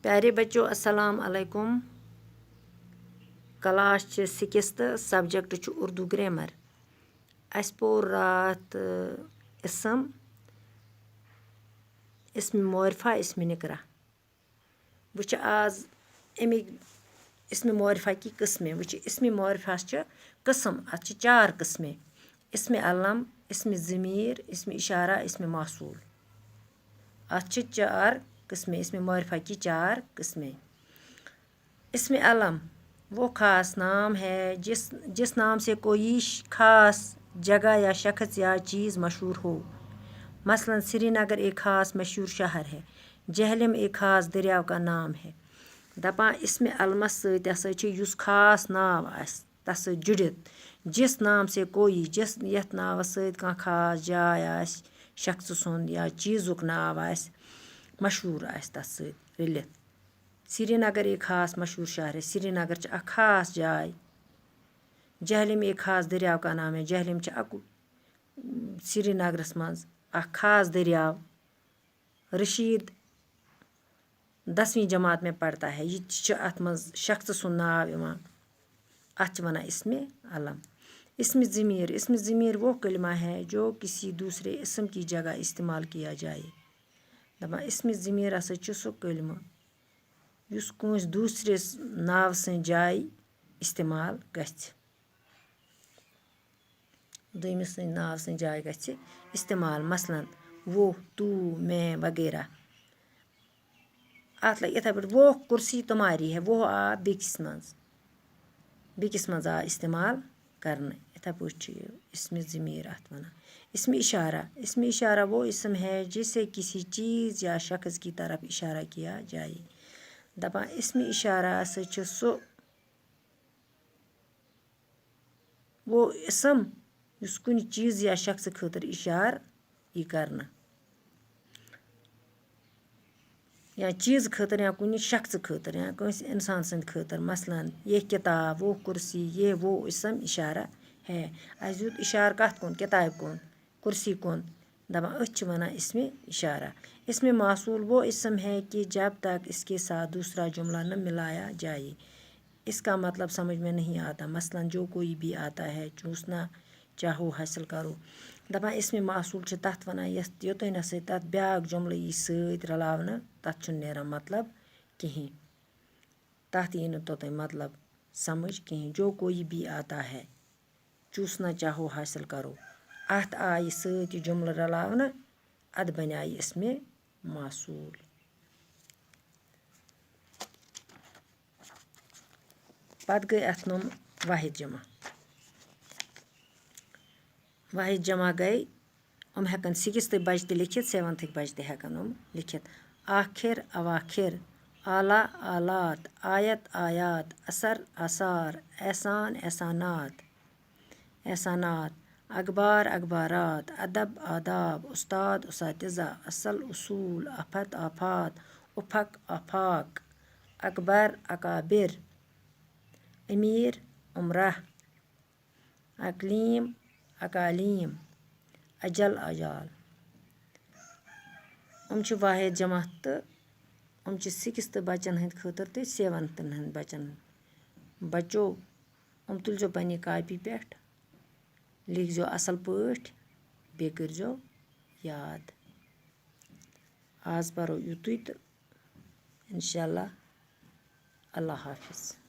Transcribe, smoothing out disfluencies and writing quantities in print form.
प्यारे बच्चों अस्सलाम अलैकुम। Class 6th subject Urdu grammar. अस पोर रात इसम मोरफा इसम निकरा। वह आज अमिक इसम मोरफा की किस्में वह इसम मोरफा किस्म अत 4 किस्में। इसम अलम, इसम ज़मीर, इसम इशारा, इसम मौसूल। अत 4 किस्में। इसम मोरफा की 4 किस्में। इसम अलम वो ख़ास नाम है जिस नाम से कोई ख़ास जगह या शख्स या चीज़ मशहूर हो। मसलन श्रीनगर एक ख़ास मशहूर शहर है। जहलम एक ख़ास दरियाव का नाम है। दपान इसम अलमस सत युस ख़ास नाव आस तस सत जुड़ित जिस नाम से कोई जिस यथ नाव सत कहाँ ख़ास जाय आस शख्स सुंद या चीज़ुक नाव आस मशहूर आस तस सत रलित। श्रीनगर एक ख़ास मशहूर शहर है। श्रीनगर च अख ख़ास जाय। जहलम एक ख़ास दरियाव का नाम है। जहलम च अक श्रीनगरस मज अख ख़ास दरियाव। रशीद 10वीं जमात में पढ़ता है। ये अत मज शख्स सुंद नाव इवान। अत वना इसम अलम। इसम ज़मीर। इसम ज़मीर वो कलिमा है जो किसी दूसरे इसम की जगह इस्तेमाल किया जाए। दपा इसम ज़मीर हसा सो कलिमा युस कंस दूसरे नाव सं जाय इस्तेमाल गछ। दोयमिस नाव सं जाय गछ इस्तेमाल। मसलन वो, तू, मैं वगैरह। अत लग इथे पे वो कुर्सी तुम्हारी है। वो आ बेकिस मज आ इस्तेमाल करने। इथे पे इसम ज़मीर अत वना। इसम इशारा। इसम इशारा वो इसम है जिससे किसी चीज़ या शख्स की तरफ इशारा किया जाए। दपान इसम इशारा सो वो इसम युस कुन चीज़ या शख्स खतर इशार यी करना या चीज़ खतर या कुन शख्स खतर या कंस इंसान सद खतर। मसलन ये किताब, वो कुर्सी, ये वो इसम इशारा है। अस दुत इशार कत कुन किताब कुन कुर्सी कुन दपान अस वना इसम इशारा। इसम मौसूल वो इसम है कि जब तक इसके साथ दूसरा जुमला न मिलाया जाए इसका मतलब समझ में नहीं आता। मसलन जो कोई भी आता है चूसना चाहो हासिल करो। दपान इसम मौसूल तथ वना योतन हसा तथ ब्याक जुमल यी सत रलावन तथ छुन नेरान मतलब कहीं। तथ यी न तोतन मतलब समझ कहीं। जो कोई भी आता है चूसना चाहो हासिल करो अत आय सत जुमल रलावन अद बनाय इसम मौसूल। पत गई अथ नम वाहिद जमा। वाहिद जमा गई हेकन 6th बच्चे लिखित 7th बच्चे हेकन लिखित। आखिर अवाखिर, आला आलात, आयत आयात, असर आसार, एहसान एहसानात एहसानात, अखबार अखबारात, अदब आदाब, उस्ताद उसातिज़ा, असल उसूल, आफत आफात, उफक आफाक, अकबर अकाबिर, अमीर उमरा, अकलीम अकालीम, अजल अजाल। वाहिद जमा तो 6th बच्चन हंद खतर तो 7th हंद बच्चन। बच्चों तुलजो पन्नी कापी पे लिखजो असल पठ बे करजो याद। आज परो युतुई तो इंशाअल्लाह। अल्लाह हाफिज़।